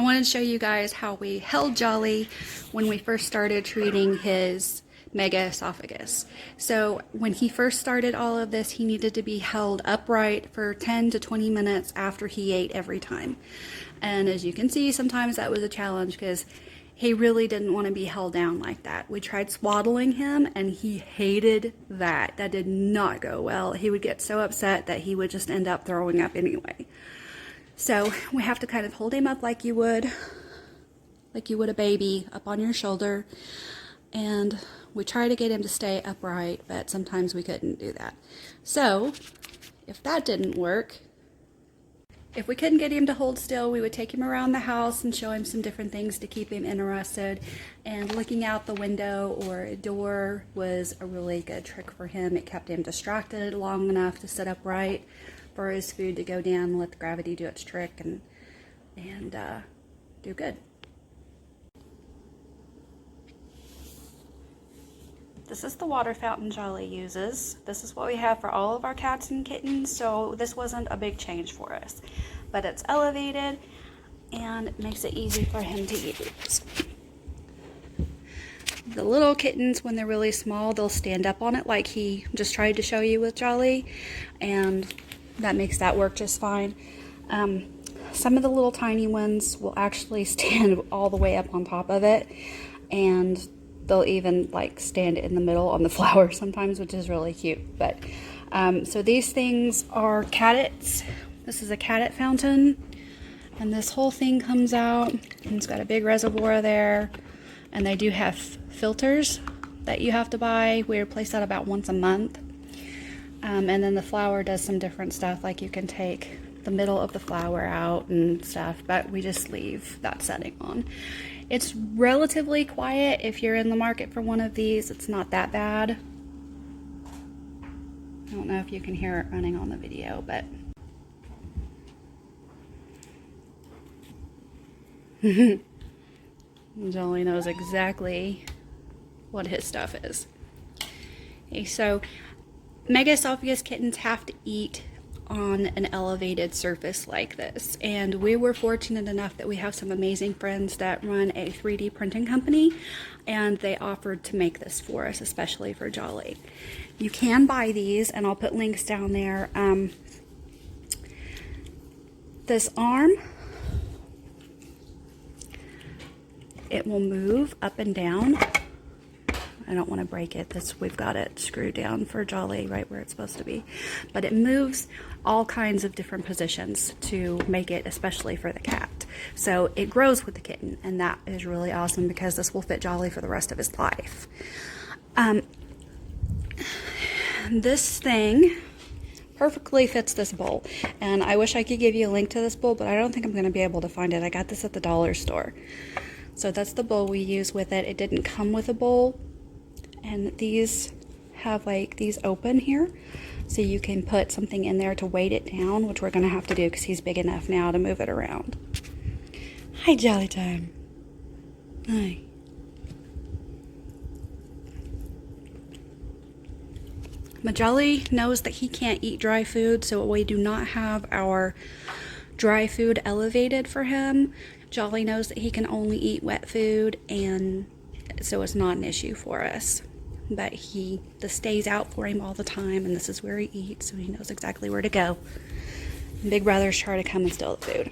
wanted to show you guys how we held Jolly when we first started treating his Megaesophagus. So when he first started all of this, he needed to be held upright for 10 to 20 minutes after he ate every time. And as you can see, sometimes that was a challenge because he really didn't want to be held down like that. We tried swaddling him and he hated that. That did not go well. He would get so upset that he would just end up throwing up anyway. So we have to kind of hold him up like you would a baby, up on your shoulder. And we try to get him to stay upright, but sometimes we couldn't do that. So if that didn't work, if we couldn't get him to hold still, we would take him around the house and show him some different things to keep him interested. And looking out the window or a door was a really good trick for him. It kept him distracted long enough to sit upright for his food to go down and let the gravity do its trick and do good. This is the water fountain Jolly uses. This is what we have for all of our cats and kittens, so this wasn't a big change for us. But it's elevated and it makes it easy for him to use. The little kittens, when they're really small, they'll stand up on it like he just tried to show you with Jolly, and that makes that work just fine. Some of the little tiny ones will actually stand all the way up on top of it, and they'll even like stand in the middle on the flower sometimes, which is really cute. But so these things are cattets. This is a cattet fountain, and this whole thing comes out, and it's got a big reservoir there, and they do have filters that you have to buy. We replace that about once a month. And then the flower does some different stuff, like you can take the middle of the flower out and stuff, but we just leave that setting on. It's relatively quiet. If you're in the market for one of these, it's not that bad. I don't know if you can hear it running on the video, but Jolly knows exactly what his stuff is. Okay, so Megaesophagus kittens have to eat on an elevated surface like this, and we were fortunate enough that we have some amazing friends that run a 3D printing company, and they offered to make this for us, especially for Jolly. You can buy these, and I'll put links down there. This arm, it will move up and down. I don't want to break it. We've got it screwed down for Jolly right where it's supposed to be. But it moves all kinds of different positions to make it especially for the cat. So it grows with the kitten, and that is really awesome because this will fit Jolly for the rest of his life. This thing perfectly fits this bowl, and I wish I could give you a link to this bowl, but I don't think I'm going to be able to find it. I got this at the dollar store. So that's the bowl we use with it. It didn't come with a bowl. And these have like these open here, so you can put something in there to weight it down, which we're going to have to do because he's big enough now to move it around. Hi, Jolly time. Hi. But Jolly knows that he can't eat dry food, so we do not have our dry food elevated for him. Jolly knows that he can only eat wet food, and so it's not an issue for us. But this stays out for him all the time, and this is where he eats, so he knows exactly where to go. And Big Brother's trying to come and steal the food.